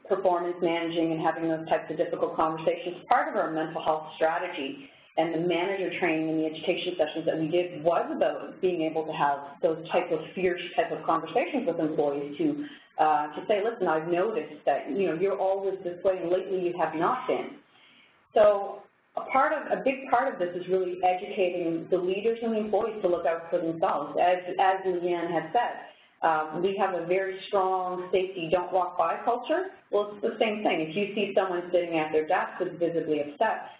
S3: performance managing and having those types of difficult conversations, part of our mental health strategy and the manager training and the education sessions that we did was about being able to have those type of fierce type of conversations with employees to to say, listen, I've noticed that, you're always this way and lately you have not been. So a big part of this is really educating the leaders and the employees to look out for themselves. As Leanne had said, we have a very strong safety, don't walk by culture. Well, it's the same thing. If you see someone sitting at their desk that's visibly upset,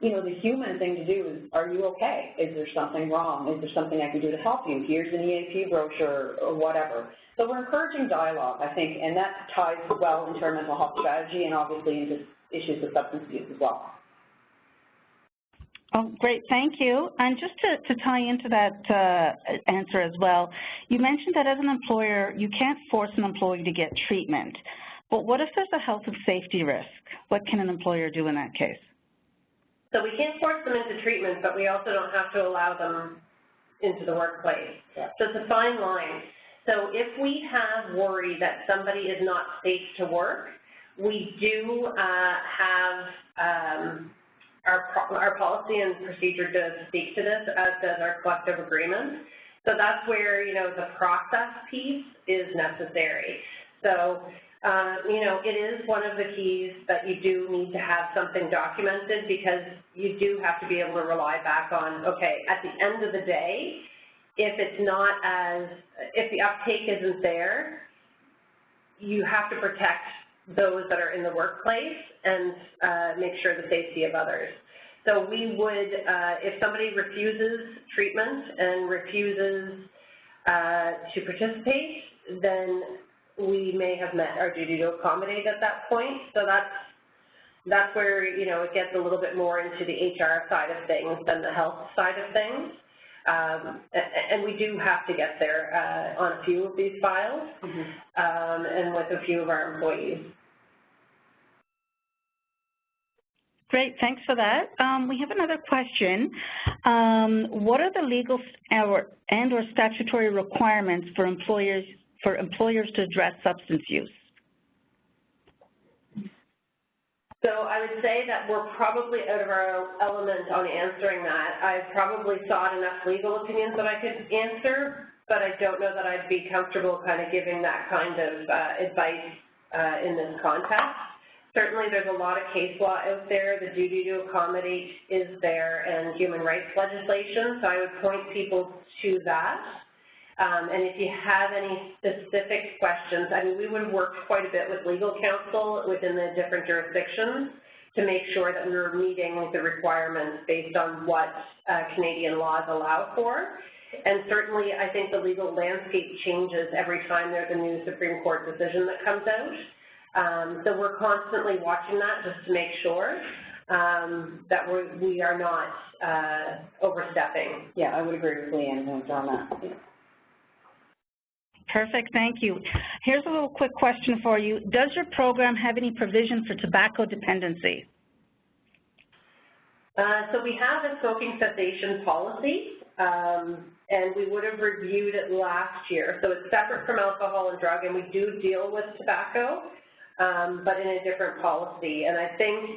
S3: the human thing to do is, are you okay? Is there something wrong? Is there something I can do to help you? Here's an EAP brochure or whatever. So we're encouraging dialogue, I think, and that ties well into our mental health strategy and obviously into issues of substance abuse as well.
S1: Oh, great, thank you. And just to tie into that answer as well, you mentioned that as an employer, you can't force an employee to get treatment. But what if there's a health and safety risk? What can an employer do in that case?
S2: So we can't force them into treatment, but we also don't have to allow them into the workplace. Yeah. So it's a fine line. So if we have worry that somebody is not safe to work, we do have our policy and procedure does speak to this, as does our collective agreement. So that's where, the process piece is necessary. So, it is one of the keys that you do need to have something documented, because you do have to be able to rely back on, okay, at the end of the day, if the uptake isn't there, you have to protect those that are in the workplace and make sure the safety of others. So we would, if somebody refuses treatment and refuses to participate, then we may have met our duty to accommodate at that point. So that's where, it gets a little bit more into the HR side of things than the health side of things. And we do have to get there on a few of these files, and with a few of our employees.
S1: Great, thanks for that. We have another question. What are the legal and or statutory requirements for employers to address substance use?
S2: So I would say that we're probably out of our element on answering that. I've probably sought enough legal opinions that I could answer, but I don't know that I'd be comfortable kind of giving that kind of advice in this context. Certainly there's a lot of case law out there. The duty to accommodate is there, and human rights legislation, so I would point people to that. And if you have any specific questions, we would work quite a bit with legal counsel within the different jurisdictions to make sure that we were meeting the requirements based on what Canadian laws allow for. And certainly, I think the legal landscape changes every time there's a new Supreme Court decision that comes out. So we're constantly watching that just to make sure that we are not overstepping.
S3: Yeah, I would agree with Leanne on that. Yeah.
S1: Perfect, thank you. Here's a little quick question for you. Does your program have any provision for tobacco dependency?
S2: So we have a smoking cessation policy, and we would have reviewed it last year. So it's separate from alcohol and drug, and we do deal with tobacco, but in a different policy. And I think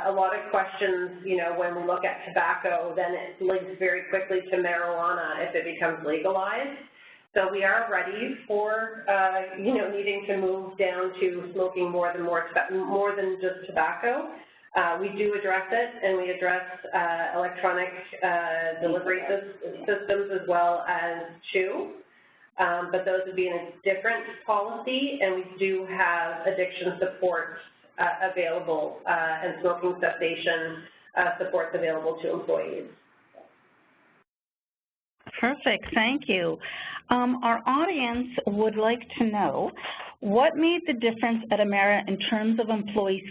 S2: a lot of questions, when we look at tobacco, then it links very quickly to marijuana if it becomes legalized. So we are ready for, needing to move down to smoking more than just tobacco. We do address it, and we address electronic delivery systems as well as chew. But those would be in a different policy, and we do have addiction support available and smoking cessation supports available to employees.
S1: Perfect, thank you. Our audience would like to know, what made the difference at Emera in terms of employees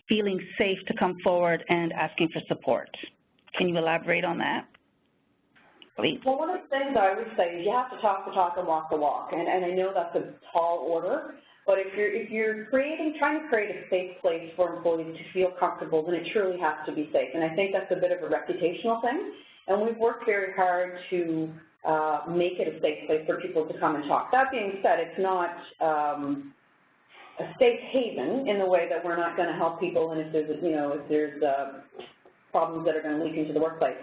S1: feeling safe to come forward and asking for support? Can you elaborate on that, please?
S3: Well, one of the things I would say is you have to talk the talk and walk the walk, and I know that's a tall order, but if you're trying to create a safe place for employees to feel comfortable, then it truly has to be safe, and I think that's a bit of a reputational thing, and we've worked very hard to make it a safe place for people to come and talk. That being said, it's not a safe haven in the way that we're not going to help people, and if there's problems that are going to leak into the workplace.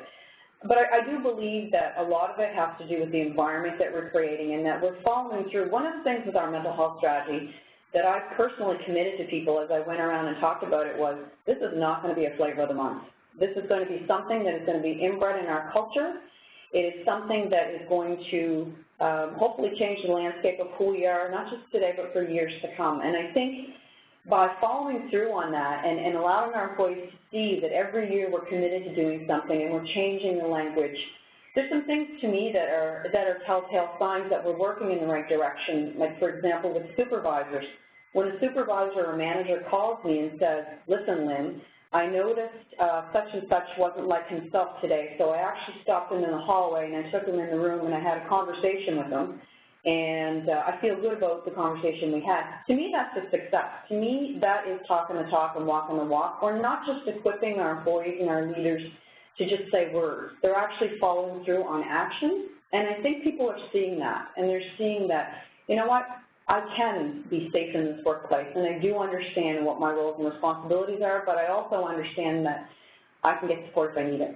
S3: But I do believe that a lot of it has to do with the environment that we're creating and that we're following through. One of the things with our mental health strategy that I personally committed to people as I went around and talked about it was, this is not going to be a flavor of the month. This is going to be something that is going to be inbred in our culture. It is something that is going to hopefully change the landscape of who we are, not just today, but for years to come. And I think by following through on that and allowing our employees to see that every year we're committed to doing something and we're changing the language, there's some things to me that are telltale signs that we're working in the right direction. Like, for example, with supervisors. When a supervisor or manager calls me and says, listen, Lynn, I noticed such and such wasn't like himself today, so I actually stopped him in the hallway and I took him in the room and I had a conversation with him, and I feel good about the conversation we had. To me, that's a success. To me, that is talking the talk and walking the walk. We're not just equipping our employees and our leaders to just say words. They're actually following through on action, and I think people are seeing that, and they're seeing that, you know what, I can be safe in this workplace, and I do understand what my roles and responsibilities are, but I also understand that I can get support if I need it.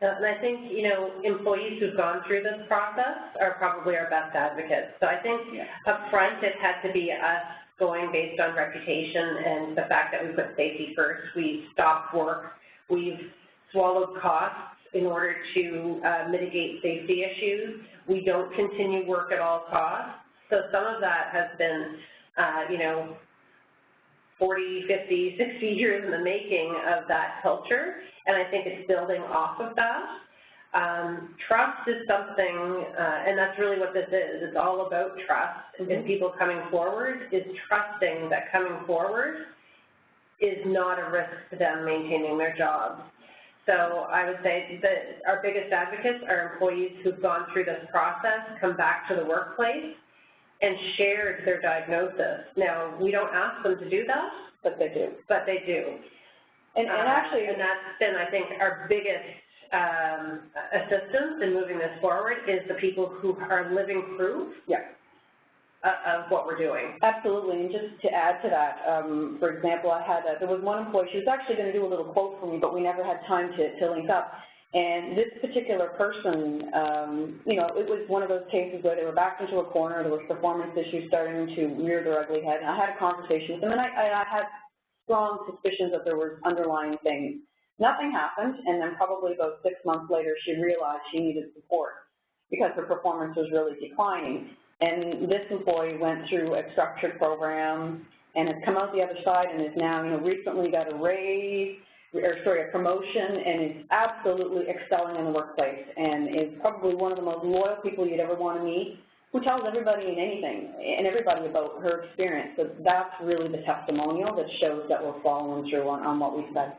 S2: And I think, you know, employees who've gone through this process are probably our best advocates. So I think up front it had to be us going based on reputation and the fact that we put safety first. We stopped work. We've swallowed costs in order to mitigate safety issues. We don't continue work at all costs. So some of that has been, you know, 40, 50, 60 years in the making of that culture, and I think it's building off of that. Trust is something, and that's really what this is. It's all about trust, and people coming forward is trusting that coming forward is not a risk to them maintaining their jobs. So I would say that our biggest advocates are employees who've gone through this process, come back to the workplace, and shared their diagnosis. Now, we don't ask them to do that, but they do. But they do. And actually, and that's been, I think, our biggest assistance in moving this forward is the people who are living proof of what we're doing. Absolutely, and just to add to that, for example, there was one employee, she was actually going to do a little quote for me, but we never had time to link up. And this particular person, you know, it was one of those cases where they were backed into a corner, there was performance issues starting to rear their ugly head, and I had a conversation with them, and I had strong suspicions that there were underlying things. Nothing happened, and then probably about 6 months later, she realized she needed support because her performance was really declining. And this employee went through a structured program and has come out the other side and is now, you know, recently got a raise, a promotion, and is absolutely excelling in the workplace and is probably one of the most loyal people you'd ever want to meet, who tells everybody and anything and everybody about her experience. So that's really the testimonial that shows that we're following through on what we said.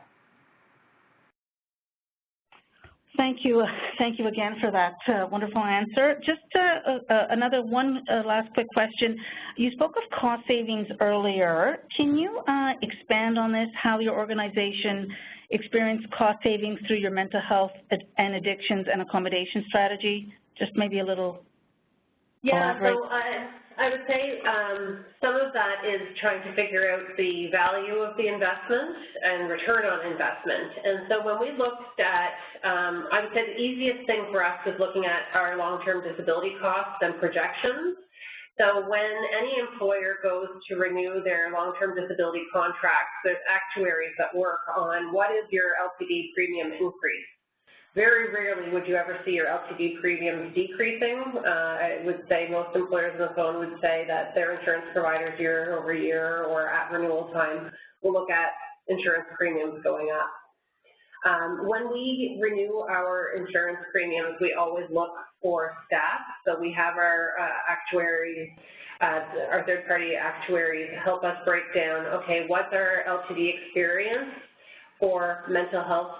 S1: Thank you. Thank you again for that wonderful answer. Just another last quick question. You spoke of cost savings earlier. Can you expand on this, how your organization experienced cost savings through your mental health and addictions and accommodation strategy? Just maybe a little elaborate.
S2: So I would say some of that is trying to figure out the value of the investment and return on investment. And so when we looked at, I would say the easiest thing for us is looking at our long-term disability costs and projections. So when any employer goes to renew their long-term disability contracts, there's actuaries that work on what is your LTD premium increase. Very rarely would you ever see your LTD premiums decreasing. I would say most employers on the phone would say that their insurance providers year over year or at renewal time will look at insurance premiums going up. When we renew our insurance premiums, we always look for staff. So we have our actuaries, our third-party actuaries help us break down, okay, what's our LTD experience for mental health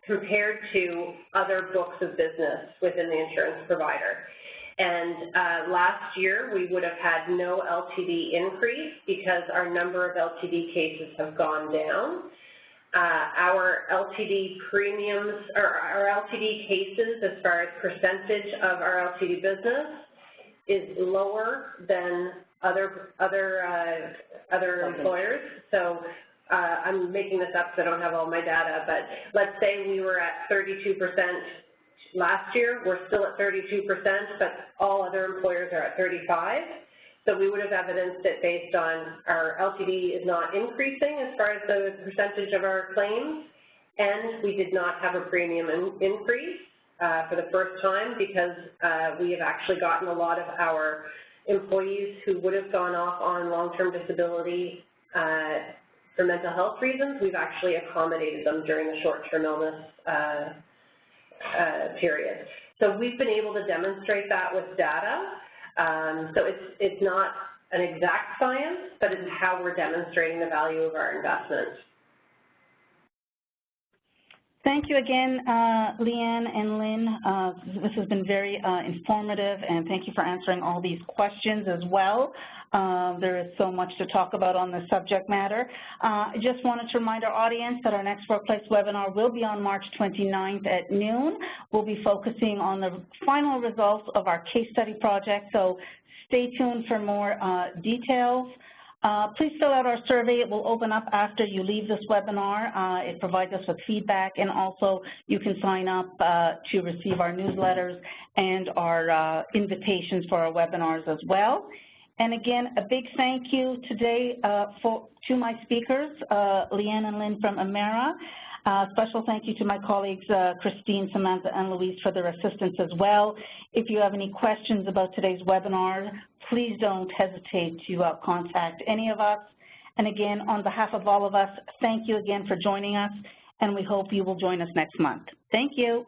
S2: compared to other books of business within the insurance provider. And last year, we would have had no LTD increase because our number of LTD cases have gone down. Our LTD premiums, or our LTD cases as far as percentage of our LTD business is lower than other employers. So I'm making this up because I don't have all my data, but let's say we were at 32% last year. We're still at 32%, but all other employers are at 35%. So we would have evidenced it based on our LTV is not increasing as far as the percentage of our claims, and we did not have a premium increase for the first time because we have actually gotten a lot of our employees who would have gone off on long-term disability for mental health reasons. We've actually accommodated them during the short-term illness period. So we've been able to demonstrate that with data. So it's not an exact science, but it's how we're demonstrating the value of our investment.
S1: Thank you again, Leanne and Lynn. This has been very informative, and thank you for answering all these questions as well. There is so much to talk about on the subject matter. I just wanted to remind our audience that our next Workplace webinar will be on March 29th at noon. We'll be focusing on the final results of our case study project, so stay tuned for more details. Please fill out our survey. It will open up after you leave this webinar. It provides us with feedback, and also you can sign up to receive our newsletters and our invitations for our webinars as well. And again, a big thank you today to my speakers, Leanne and Lynn from Emera. Special thank you to my colleagues, Christine, Samantha, and Louise for their assistance as well. If you have any questions about today's webinar, please don't hesitate to contact any of us. And again, on behalf of all of us, thank you again for joining us, and we hope you will join us next month. Thank you.